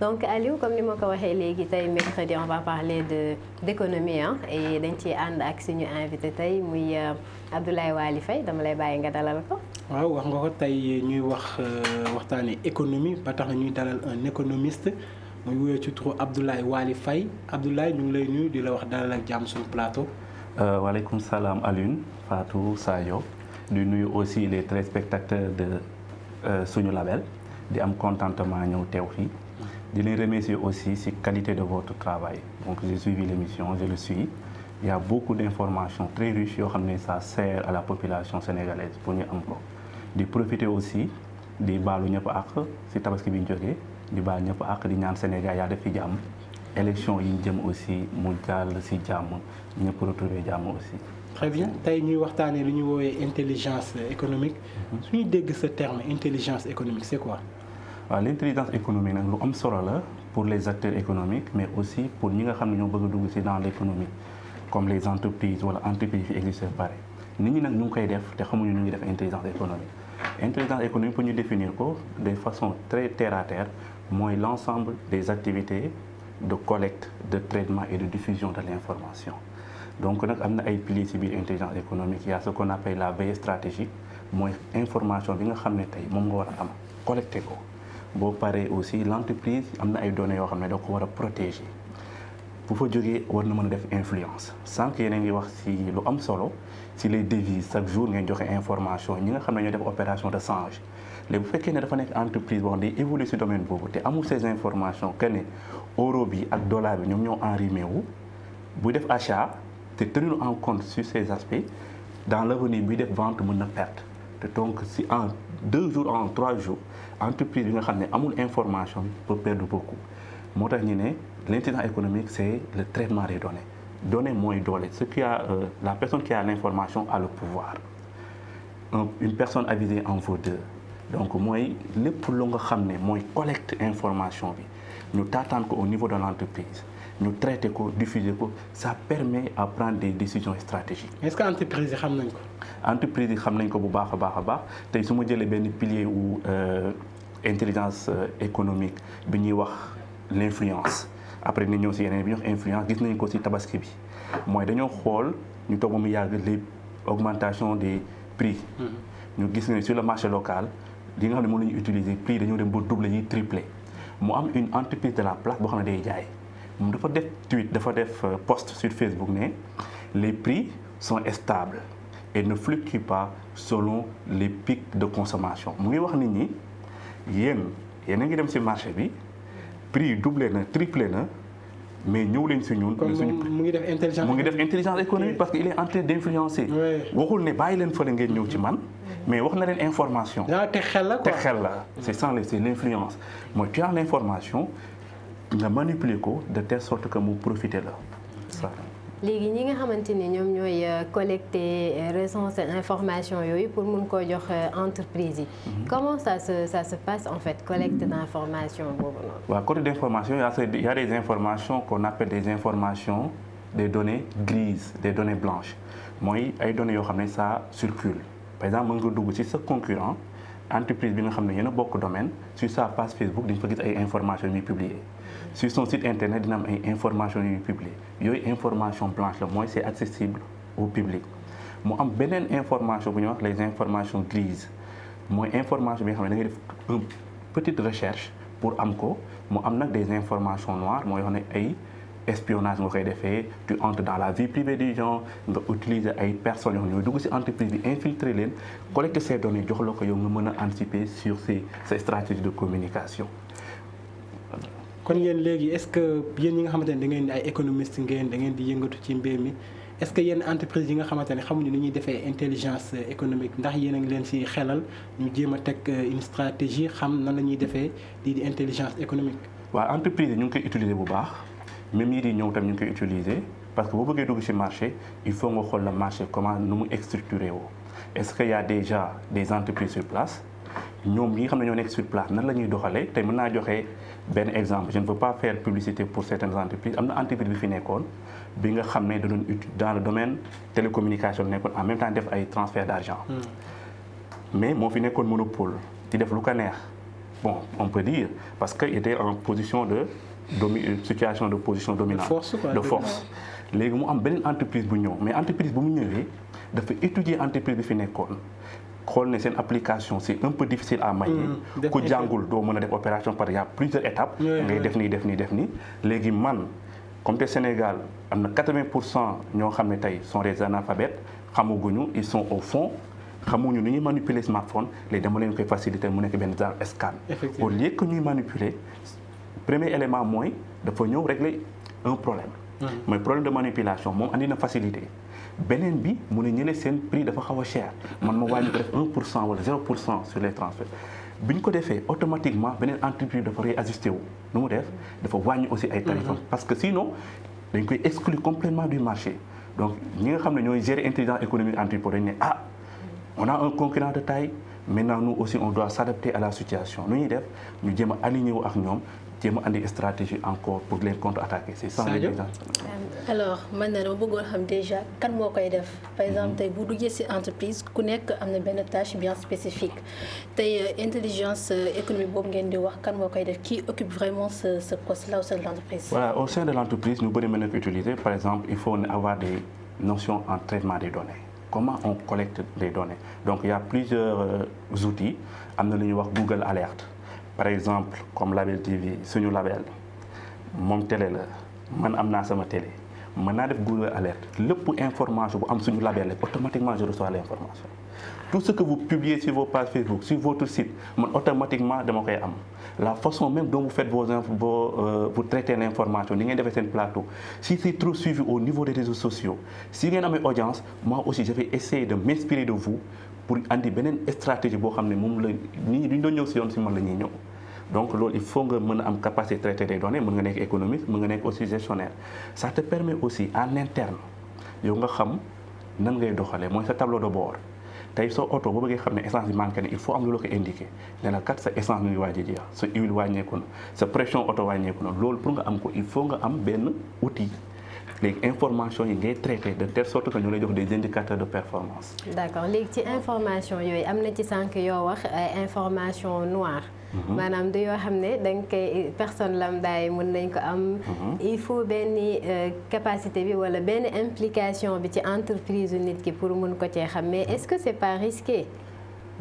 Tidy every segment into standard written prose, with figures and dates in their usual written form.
donc Aliou comme ni ma ko waxee léegi tey mercredi on va parler d'économie et dañ ciy ànd ak suñu invité tey muy Abdoulaye Waly Faye dama lay bàyyi nga dalal ko. waaw wax nga ko tey ñuy waxtaanee économie ba tax na ñuy dalal un économiste muy wuyoo ci turu Abdoulaye Waly Faye Abdoulaye ñu ngi lay nuyu di la wax dalal ak jàmm suñu plateau. waaleykum salaam Alioune Fatou Sadio di nuyu aussi les téléspectateurs de suñu label di am contentement ñëw teew fii di leen remercier aussi ci qualité de votre travail donc j'ai suivi l'émission je le suis il y a beaucoup d'informations très riches yoo xam ne ça sert à la population sénégalaise pour ñu am ko di profiter aussi di baalu ñëpp àq ci tabaski bi ñu jógee di baal ñëpp àq di ñaan Sénégal yaa def fi jàmm élection yi ñu jëm aussi mu jàll ci jàmm ñëpp retrouver jàmm aussi. très bien tey ñuy waxtaanee lu ñuy woowee intelligence économique suñuy dégg ce terme intelligence économique c'est quoi. waaw l'intelligence économique nag lu am solo la pour les acteurs économiques mais aussi pour ñi nga xam ne ñoo bëgg a dugg ci dans l'économie comme les entreprises wala entreprises yi existent pare nit ñi nag ñu ngi koy def te xamuñu ñu ngi def intelligence économique. intelligence économique pour ñu définir ko de façon très terre à terre mooy l'ensemble des activités de collecte de traitement et de diffusion de l'information donc nag am na ay piliers ci biir intelligence économique il y a ce qu'on appelle la veille stratégique mooy information bi nga xam ne tey moom nga war a am collecté ko boo paree aussi l'entreprise am na ay données yoo xam ne da ko war a protéger bu fa jógee war na mën a def influence sànq yéen a ngi wax ci lu am solo ci les devises chaque jour ngeen joxe information ñi nga xam ne ñoo def opération de change léegi bu fekkee ne dafa nekk entreprise boo xam ne day évoluer ci domaine boobu te amul ces informations que ne euro bi ak dollar bi ñoom ñoo enrimé wu buy def achat te tenir en compte sur ces aspects dans l'avenir buy def vente mën na perte te donc si en 2 jours en 3 jours entreprise bi nga xam ne amul information bi peut perdre beaucoup moo tax ñu ne l'intelligence économique c'est le traitement des données mooy doole ce qui a la personne qui a l'information a le pouvoir une personne avisée en vaut deux donc mooy lépp lu nga xam ne mooy collecte information bi ñu taataan ko au niveau de l'entreprise ñu traité ko diffuser ko ça permet à prendre des décisions stratégiques. est-ce que entreprise yi xam nañ ko. entreprise yi xam nañ ko bu baax a baax a baax tey su ma jëlee benn pilier wu intelligence économique bi ñuy wax l'influence après ni ñëw ci yeneen bi ñuy wax influence gis nañ ko ci tabaski bi mooy dañoo xool ñu toog ba mu yàgg les augmentation des prix. ñu gis ne sur le marché local li nga xam ne moom la ñuy utiliser prix dañoo dem ba doubler yi tripler mu am une entreprise de la place boo xam ne day jaay moom dafa def tweet dafa def post sur Facebook ne les prix sont stables et ne fluctuent pas selon les pics de consommation mu ngi wax nit ñi yéen a ngi dem ci marché bi prix yi doublé na triplé na mais ñëw leen ci ñun. mu ngi def intelligence économique parce que il est en train d'influencer. waxul ne bàyyi leen fële ngeen ñëw ci man. mais wax na leen information. teg xel la quoi teg xel la c'est l'influence mooy tu as l'information nga manipuler ko de telle sorte que mu profiter la ça. léegi ñi nga xamante ni ñoom ñooy collecter recenser information yooyu pour mun koo jox entreprise yi. comment ça se passe en fait collecte d'information boobu noonu. waaw collecte d'information il y a des informations qu'on appelle des informations des données grises des données blanches mooy ay données yoo xam ne ça circule par exemple mën nga dugg ci sa concurrent entreprise bi nga xam ne yéen a bokk domaine sur sa page Facebook dañ fa gis ay informations yu muy publier. sur son site internet dina am ay informations yu publier yooyu information blanche la mooy c'est accessible au public mu am beneen information bu ñuy wax les informations grises mooy information bi nga xam ne da ngay def une petite recherche pour am ko mu am nag des informations noires mooy wax ne ay espionnage nga koy defee tu entres dans la vie privée des gens nga utiliser ay personnes yoo xam ne ñooy dugg ci entreprise bi infiltrer leen collecter ces données jox la ko yow nga mën a anticiper sur ces stratégies de communication. kon yéen léegi est-ce que yéen ñi nga xamante ne da ngeen di ay économiste ngeen da ngeen di yëngatu ci mbir mi est-ce que yenn entreprise yi nga xamante ne xamuñu ni ñuy defee intelligence économique ndax yéen a ngi leen ci xelal ñu jéem a teg une stratégie xam nan la ñuy defee lii di intelligence économique. waaw entreprise yi ñu ngi koy utiliser bu baax même yi di ñëw tam ñu ngi koy utiliser parce que boo bëggee dugg ci marché il faut nga xool le marché comment nu mu structuré woo est-ce que y a déjà des entreprises sur place ñoom ñi nga xam ne ñoo nekk sur place nan la ñuy doxalee tey mën naa joxe benn exemple je ne veux pas faire publicité pour certaines entreprises am na entreprise bi fi nekkoon bi nga xam ne da doon dans le domaine télécommunication nekkoon en même temps def ay transfert d'argent mais moo fi nekkoon monopole di def lu ko neex bon on peut dire parce que était en position de situation de position dominante. De force léegi mu am beneen entreprise bu ñëw mais entreprise bu mu ñëwee dafa étudier entreprise bi fi nekkoon xool ne seen application c'est un peu difficile à manier. ku jàngul doo mën a def opération parce qu'il y a plusieurs étapes. ngay def nii léegi man comme te Sénégal am na 80% ñoo xam ne tey sont des analphabètes xamaguñu ils sont au fond. xamuñu ni ñuy manipuler smartphone léegi dama leen koy faciliter mu nekk benn genre scan. Au lieu que ñuy manipuler premier élément mooy dafa ñëw régler un problème. mooy problème de manipulation moom andi na facilité. beneen bi mu ne ñële seen prix dafa xaw a cher man ma wàññi ko def 1% wala 0% sur les transferts. bi ñu ko defee automatiquement beneen entreprise dafa réajusté wu nu mu def dafa wàññi aussi ay tarifs. parce que sinon dañ koy exclure complètement du marché donc ñi nga xam ne ñooy gérer intelligence économique entreprise dañ ne on a un concurrent de taille maintenant nous aussi on doit s'adapter à la situation nu ñuy def ñu jéem a aligné wu ak ñoom jéem a andi stratégie encore pour leen contre-attaquer c'est ça. alors man na dama bëggoon xam déjà kan moo koy def par exemple tey bu duggee ci entreprise ku nekk am na benn tâche bien spécifique tey intelligence économique boobu ngeen di wax kan moo koy def qui occupe vraiment ce poste là au sein de l'entreprise. Voilà au sein de l'entreprise ñu bëri mën na ko utiliser par exemple il faut avoir des notions en traitement des données. Comment on collecte les données. Donc il y a plusieurs outils am na lu ñuy wax Google Alert par exemple comme Label TV suñu label moom télé la man am naa sama télé mën naa def Google Alert lépp information bu am suñu label la automatiquement je reçois l'information. Tout ce que vous publiez sur vos pages Facebook sur votre site man automatiquement dama koy am. La façon même dont vous faites vous traitez l'information ni ngeen defee seen plateau si c'est trop suivi au niveau des réseaux sociaux si ngeen amee audience moi aussi je vais essayer de m'inspirer de vous pour andi beneen stratégie boo xam ne moom la nit ñi duñ doon ñëw si yoon si man la ñuy ñëw donc loolu il faut nga mën a am capacité de traiter des données mën nga nekk économiste mën nga nekk aussi gestionnaire ça te permet aussi en interne yow nga xam nan ngay doxalee mooy sa tableau de bord tey soo oto boo bëggee xam ne essence bi manqué ne il faut am lu la ko indiqué ne la kat sa essence mi ngi waaj a jeex sa huile wàññeeku na sa pression oto wàññeeku na loolu pour nga am ko il faut nga am benn outil léegi information yi ngay traité de telle sorte que ñu lay jox des indicateurs de performance. D'accord léegi ci information yooyu am na ci sànq yoo wax ay information noire. maanaam du yoo xam ne danga koy personne lambda yi mën nañ ko am. il faut benn capacité bi wala benn implication bi ci entreprise nit ki pour mun ko cee xam mais est-ce que c'est pas risqué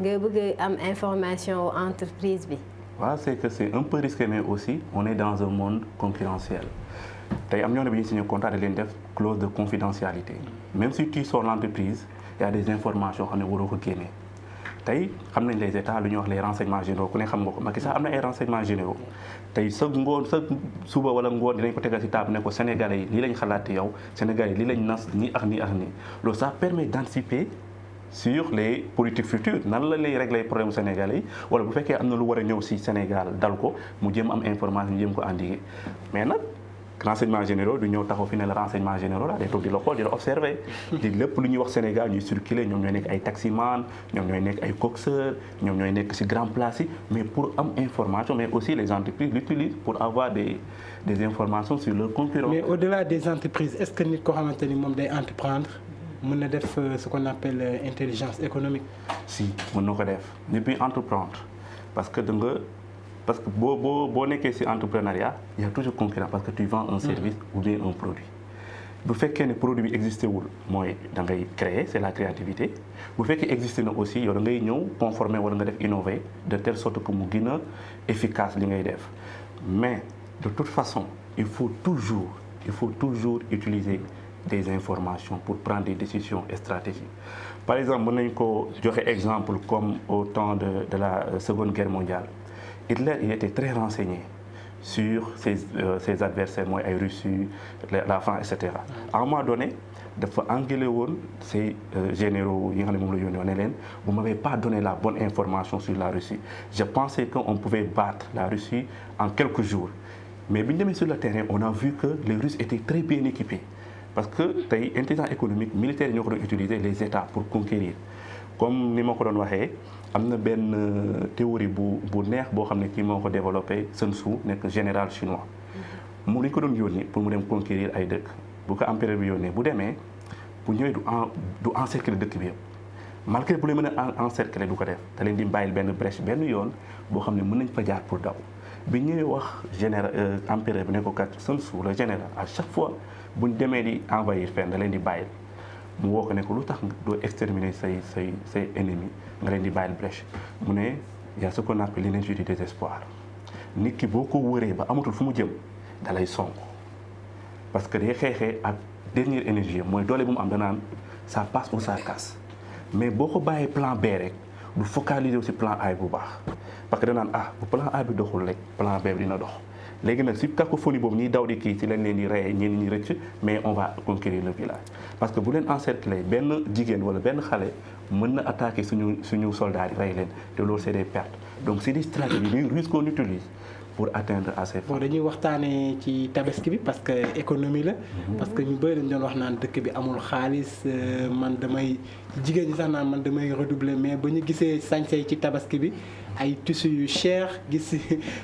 nga bëgg am information entreprise bi. waaw c'est que c'est un peu risqué mais aussi on est dans un monde concurrentiel. tey am ñoo ne bi ñu signé contrat da leen def clause de confidentialité même si tu sors l'entreprise il y a des informations xam ne waroo ko génne tey xam nañ les états lu ñuy wax les renseignements généraux ku ne xam nga ko Macky Sall am na ay renseignements généraux tey sa ngoon sa suba wala ngoon dinañ ko tegal ci table ne ko Sénégalais yi lii lañ xalaat yow Sénégalais yi lii lañ nas nii ak nii ak nii loolu ça permet d'anticiper sur les politiques futures nan la lay régler problème Sénégalais yi wala bu fekkee am na lu war a ñëw ci Sénégal dal ko mu jéem am information jéem ko endiguer mais nag renseignement généraux du ñëw taxaw fi ne la renseignement généraux la day toog di la xool di la observer di lépp lu ñuy wax Sénégal ñuy circuler ñoom ñooy nekk ay taximan ñoom ñooy nekk ay coxeurs ñoom ñooy nekk ci grand place yi mais pour am information mais aussi les entreprises l'utilisent pour avoir des informations sur leurs concurrents. Mais au-delà des entreprises est-ce que nit koo xamante ni moom day entreprendre mën na def ce qu'on appelle intelligence économique. si mën na ko def nit bi entreprendre parce que parce que boo nekkee ci entrepreneuriat il y a toujours concurrence parce que tu vends un service ou bien un produit bu fekkee ne produit bi existé wul mooy da ngay créer c'est la créativité bu fekkee existé na aussi yow da ngay ñëw conformer wala nga def innover de telle sorte que mu gën a efficace li ngay def mais de toute façon il faut toujours utiliser des informations pour prendre des décisions stratégiques par exemple mën nañ ko joxe exemple comme au temps de la Seconde Guerre mondiale Hitler il était très renseigné sur ses adversaires mooy ay Russie la France et cetera à un moment donné dafa engueulé woon ces généraux yi nga xam ne moom la yónnee woon ne leen vous m'avez pas donné la bonne information sur la Russie je pensais qu'on pouvait battre la Russie en quelques jours mais bi ñu demee sur le terrain on a vu que les Russes étaient très bien équipés parce que tey intelligence économique militaire yi ñoo ko doon utiliser les États pour conquérir comme ni ma ko doon waxee am na benn théorie bu neex boo xam ne kii moo ko développé Sun Tzu nekk général chinois mu dañ ko doon yónni pour mu dem conquérir ay dëkk bu ko empereur bi yónnee bu demee bu ñëwee du encercler dëkk bi yëpp malgré bu leen mën a encercler du ko def te leen di bàyyil benn brèche benn yoon boo xam ne mën nañ fa jaar pour daw bi ñëwee wax général empereur bi ne ko kat Sun Tzu le général à chaque fois buñ demee di envahir fenn da leen di bàyyil mu woo ko ne ko lu tax doo exterminer say ennemis nga leen di bàyyil brèche mu ne y a ce qu'on appelle l'énergie du désespoir nit ki boo ko wëree ba amatul fu mu jëm da lay sonk parce que day xeexee ak dernière énergie mooy doole bu mu am danaan ça passe ou ça casse mais boo ko bàyyee plan B rek du focaliser aussi plan A bu baax parce que danaan bu plan A bi doxul rek plan B bi dina dox léegi nag si cacophonie boobu ñuy daw di kii ci lañ leen di reyee ñenn ñi rëcc mais on va conquérir le village parce que bu leen encercler benn jigéen wala benn xale mën na attaquer suñu soldats yi rey leen te loolu c'est des pertes donc c'est des stratégies des ruses qu'on utilise pour atteindre à ces fins. bon dañuy waxtaanee ci tabaski bi parce que économie la. parce que ñu bëri dañu doon wax naan dëkk bi amul xaalis man damay jigéen ñi sax naan man damay redoubler mais ba ñu gisee sañse ci tabaski bi ay tissus yu cher gis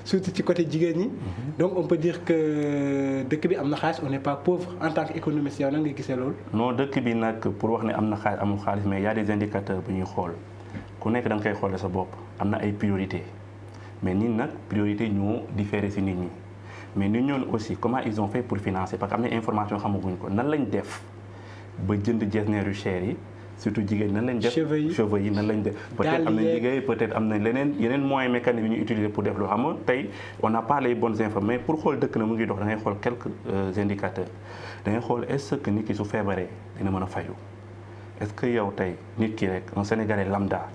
surtout ci côté jigéen ñi. donc on peut dire que dëkk bi am na xaalis on n'est pas pauvre en tant qu'économiste yow nan nga gisee loolu. non dëkk bi nag pour wax ne am na xaalis amul xaalis mais y a des indicateurs bu ñuy xool ku nekk da nga koy xoole sa bopp am na ay priorités. mais nit nag priorité ñoo différé ci nit ñi mais nit ñoon aussi comment ils ont fait pour financer parce que am na information xamaguñ ko nan lañ def ba jënd jesneer yu cher yi surtout jigéen nan lañ def cheveux yi nan lañ def peut-être am na liggéey peut-être am na yeneen moyens mécaniques yu ñu utiliser pour def loo xam nga tey on n'a pas les bonnes infos mais pour xool dëkk na mu ngi dox da ngay xool quelques indicateurs da ngay xool est-ce que nit ki su feebaree dina mën a fayu est-ce que yow tey nit ki rek un Sénégalais lambda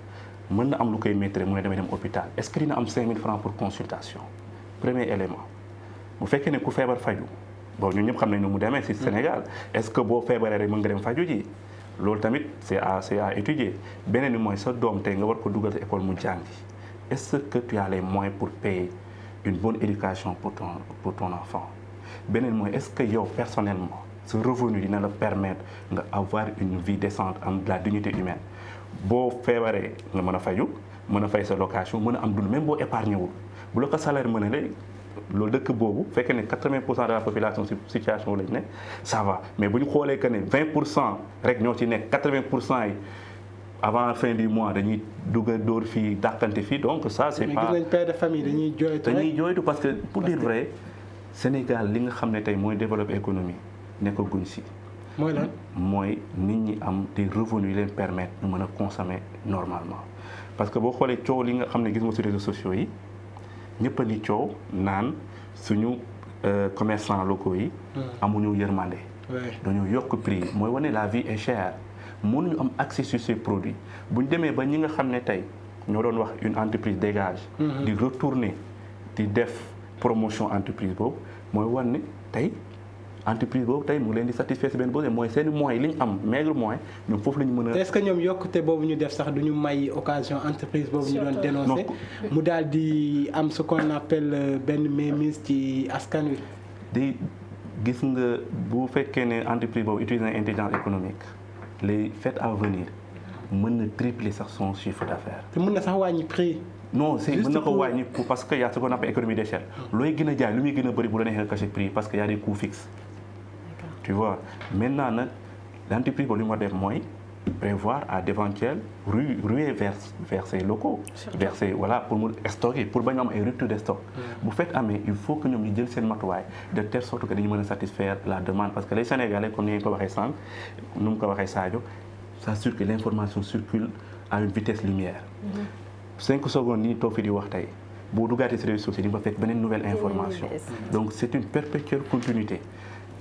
mën na am lu koy maîtriser mu ne damay dem hôpital est-ce que dina am 5000 francs pour consultation premier élément bu fekkee ne ku feebar faju bon ñun ñëpp xam nañ ne mu demee ci Sénégal est-ce que boo feebaree rek mën nga dem faju ji loolu tamit c'est à étudier beneen bi mooy sa doom tey nga war ko dugal école mu jàngi est-ce que tu as les moyens pour payer une bonne éducation pour ton enfant beneen mooy est-ce que yow personnellement ce revenu dina la permettre nga avoir une vie décente am de la dignité humaine boo feebaree nga mën a faju mën a fay sa location mën a am dund même boo épargné wul bu la ko salaire mën a léegi loolu dëkk boobu fekkee ne 80% de la population ci situation lañ nekk ça va mais bu ñu xoolee que ne 20% rek ñoo ci nekk 80% yi avant fin du mois dañuy dugg dóor fii dàqante fii donc ça c'est pas. mais gis nañ père de famille dañuy jooytu parce que pour dire vrai Sénégal li nga xam ne tey mooy développer économie nekkaguñ ci. mooy lan mooy nit ñi am des revenus yu leen permettre ñu mën a consommer normalement parce que boo xoolee coow li nga xam ne gis nga ci réseaux sociaux yi ñëpp a ni coow naan suñu commerçants locaux yi amuñu yërmande dañoo yokk prix mooy wane la vie est chère mënuñu am accès sur ces produits bu ñu demee ba ñi nga xam ne tey ñoo doon wax une entreprise dégage di retourner di def promotion entreprise boobu mooy wane ne tey entreprise boobu tey mu ngi leen di satisfaire si benn besoin mooy seen moyens li ñu am maigre moyen ñoom foofu la ñu mën a. est-ce que ñoom yokkute boobu ñu def sax du ñu may occasion entreprise boobu ñu doon dénoncer mu daal di am ce qu'on appelle benn mainmise ci askan wi. di gis nga bu fekkee ne entreprise boobu utilise na intelligence économique les fêtes à venir mën na tripler sax son chiffre d'affaires. te mën na sax wàññi prix. non c'est mën na ko wàññi parce que y a ce qu'on appelle économie d'échelle. looy gën a jaay lu muy gën a bëri bu la neexee nga cacher prix parce que y a des coûts fixes. tu vois maintenant nag l'entreprise boobu li mu def mooy prévoir à d'éventuelles ruer vers ses locaux vers ses voilà pour mu stocker pour bañ am ay rupture de stock bu fekk amee il faut que ñoom ñu jël seen matuwaay de telle sorte que dañu mën a satisfaire la demande parce que les Sénégalais comme ni nga ko waxee sànq nu mu ko waxee Sadio ça circule l'information circule à une vitesse lumière 5 secondes nii toog fi di wax tey boo duggaatee ci réseaux sociaux di nga fa fekk beneen nouvelle information donc c'est une perpétuelle continuité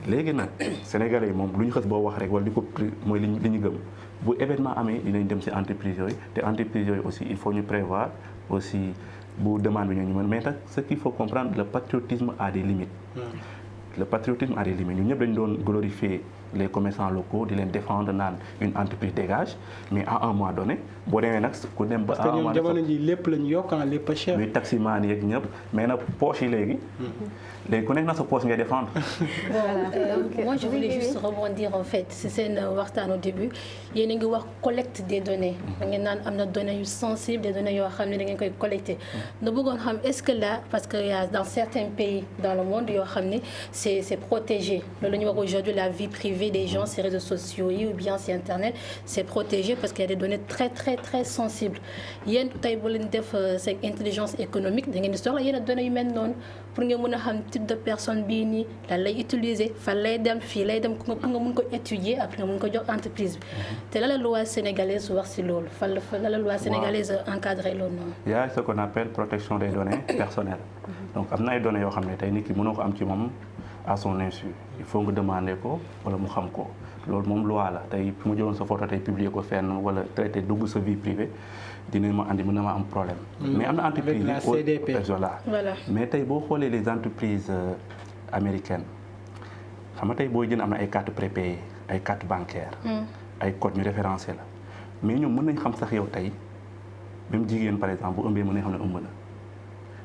léegi nag Sénégalais yi moom lu ñu xës boo wax rek wala di ko mooy li ñu gëm bu événement amee dinañ dem ci entreprise yooyu te entreprise yooyu aussi il faut ñu prévoir aussi bu demande bi ñu mën mais nag ce qu'il faut comprendre le patriotisme a des limites le patriotisme a des limites ñun ñëpp dañu doon glorifier les commerçants locaux di leen défendre naan une entreprise dégage mais à un moment donné boo demee nag ku dem ba. parce que ñoom jamono ji lépp lañu yokk lépp a cher. muy taximaan yeeg ñëpp mais nag poche yi léegi. léegi ku nekk na sa poche ngay défendre. Voilà. Moi je voulais juste rebondir en fait si seen waxtaan au début yéen a ngi wax collecte des données. da ngeen naan am na données yu sensibles des données yoo xam ne da ngeen koy collecter. na bëggoon xam est-ce que là parce que y a dans certains pays dans le monde yoo xam ne c'est protégé loolu la ñuy wax aujourd'hui la vie privée. privée des gens ces réseaux sociaux ou bien sur internet c'est protégé parce qu'il y a des données très très très sensibles yéen tey bu leen def seen intelligence économique da ngeen di soxla yenn données yu mel noonu pour nga mën a xam type de personne bii nii lan lay utiliser fan lay dem fii lay dem pour nga mën ko étudier après nga mën ko jox entreprise bi te la loi sénégalaise wax si loolu fan la loi sénégalaise encadré loolu noonu. Il y a ce qu'on appelle protection des données personnelles donc am na ay données yoo xam ne tey nit ki mënoo ko am ci moom à son insu il faut nga demander ko wala mu xam ko loolu moom loi la tey mu jëloon sa photo tey publier ko fenn wala traité dugg sa vie privée dina ma andi mën na ma am problème. mais am na entreprise la CDP voilà mais tey boo xoolee les entreprises américaines xam nga tey booy jënd am na ay cartes prépayées ay cartes bancaires. ay code ñu référencé la mais ñoom mën nañ xam sax yow tey même jigéen par exemple bu ëmbee mën nañ xam ne ëmb na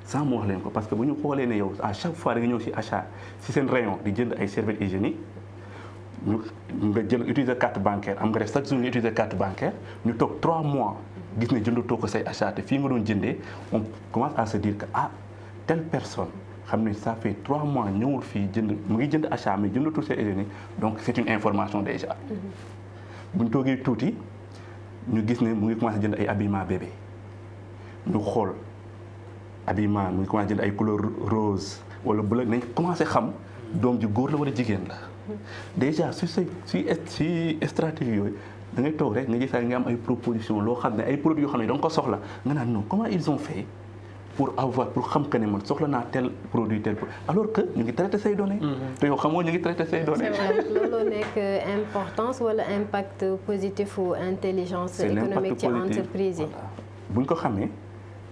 sans mu wax leen ko parce que bu ñu xoolee ne yow à chaque fois da nga ñëw si achat si seen rayon di jënd ay serviettes hygiéniques ñu nga jël utiliser carte bancaire am nga def chaque jour ñu utiliser carte bancaire ñu toog 3 mois gis ne jëndatoo ko say achat te fii nga doon jëndee on commence à se dire que ah telle personne xam ne ça fait 3 mois ñëwul fii jënd mu ngi jënd achat mais jëndatul say hygiénique donc c'est une information déjà. bu ñu toogee tuuti ñu gis ne mu ngi commencé jënd ay habillement bébé ñu xool habillement mu ngi commencé jënd ay couleur rose wala bleu nañ commencé xam doom ji góor la wala jigéen la déjà si stratégie yooyu da ngay toog rek nga gis nga am ay proposition loo xam ne ay produits yoo xam ne da nga ko soxla nga naan non comment ils ont fait pour xam que ne man soxla naa tel produit alors que ñu ngi traité say données. te yow xamoo ñu ngi traité say données. c'est vrai loolu nekk importance wala impact positif ou intelligence économique ci entreprise yi. bu ñu ko xamee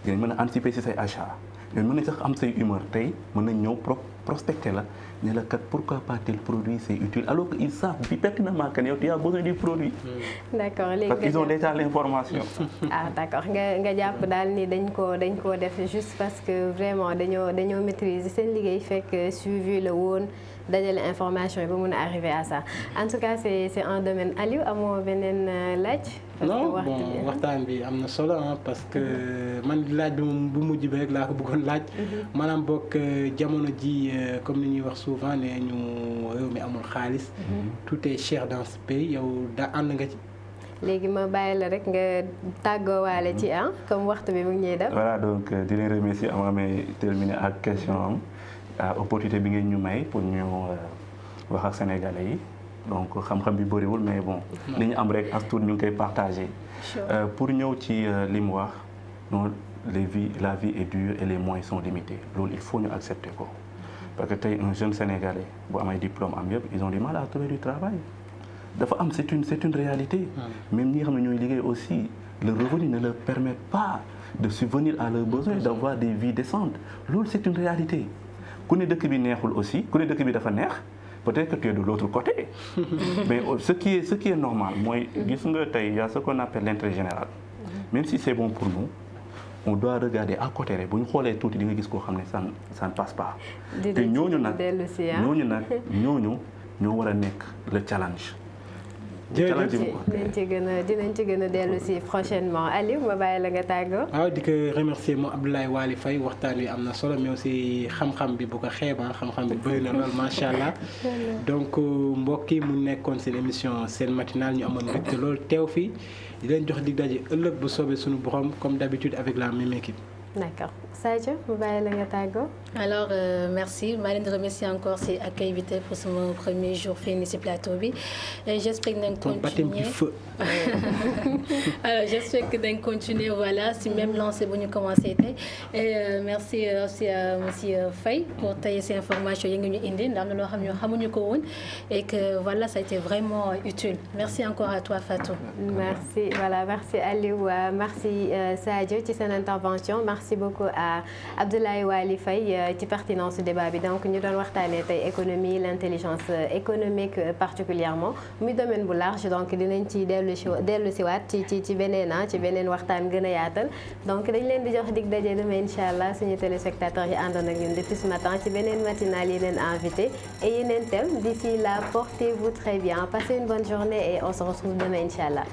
dinañ mën a anticiper si say achat dinañ mën a sax am say humeur tey mën nañ ñëw prospecter la ne la kat pourquoi pas tel produit c'est utile alors que ils savent bi pertinemment que yow tu as besoin du produit. d'accord léegi parce qu'ils ont déjà l'information. ah d'accord nga jàpp daal ni dañ koo def juste parce que vraiment dañoo maîtriser seen liggéey fekk suivi la woon dajale information yi ba mun a arriver à ça en tout cas c'est un domaine. Aliou amoo beneen laaj. non bon waxtaan bi am na solo parce que man laaj bi moom bu mujj bi rek laa ko bëggoon laaj. maanaam bokk jamono ji comme ni ñuy wax souvent ne ñu réew mi amul xaalis. tout est cher dans ce pays yow da ànd nga ci. léegi ma bàyyi la rek nga tàggoowaale ci comme waxtu bi mu ngi ñuy def. voilà donc di leen remercier am amee terminer ak question am opportunité bi ngeen ñu may pour ñu wax ak sénégalais yi. donc xam-xam bi bëriwul mais bon li ñu am rek as tuut ñu ngi koy partagé. pour ñëw ci li mu wax non la vie est dure et les moyens sont limités loolu il faut ñu accepter ko parce que tey un jeune sénégalais bu amay diplôme am yëpp ils ont du mal à trouver du travail dafa am c'est une réalité. même ñi nga xam ne ñooy liggéey aussi le revenu ne leur permet pas de subvenir à leurs besoins d'avoir des vies décentes loolu c'est une réalité ku ne dëkk bi neexul aussi ku ne dëkk bi dafa neex. peut-être que tu es de l'autre côté mais ce qui est normal mooy gis nga tey y a ce qu'on appelle l'intérêt général même si c'est bon pour nous on doit regarder à côté rek bu ñu xoolee tuuti di nga gis koo xam ne ça ne passe pas te ñooñu nag ñoo war a nekk le challenge. dinañ ci gën a dellu si prochainement Aliou ma bàyyi la nga tàggoo. waaw di ko remercier moom Abdoulaye Waly Faye waxtaan wi am na solo mais aussi xam-xam bi bu ko xeeba xam-xam bi bëri na lool macha allah. donc mbokk yi mu nekkoon seen émission seen matinale ñu amoon mbégte lool teew fii di leen jox dig daje ëllëg bu soobee suñu borom comme d'habitude avec la même équipe. D'accord. Sadio ma bàyyi la nga tàggoo. alors merci maa leen di remercier encore si accueil bi tey pour sama premier jour fii nii si plateau bi et j'espère que dañ continuer alors j'espère que dañ continuer voilà si même lancé bu ñu commencé tey et merci aussi à monsieur Faye pour tey ces informations yi nga ñu indi ndax am na loo xam ne xamuñu ko woon et que voilà ça a été vraiment utile merci encore à toi Fatou. merci Aliou merci Sadio ci seen intervention merci beaucoup à Abdoulaye Waly Faye ci pertinence débat bi donc ñu doon waxtaanee tey économie l'intelligence économique particulièrement muy domaine bu large donc dinañ ci dellu si waat ci beneen waxtaan gën a yaatal donc dañ leen di jox dig daje demain incha allah suñu téléspectateurs yi àndoon ak ñun depuis ce matin ci beneen matinale yeneen invité et yeneen thème d'ici là portez-vous très bien passez une bonne journée et on se retrouve demain incha allah.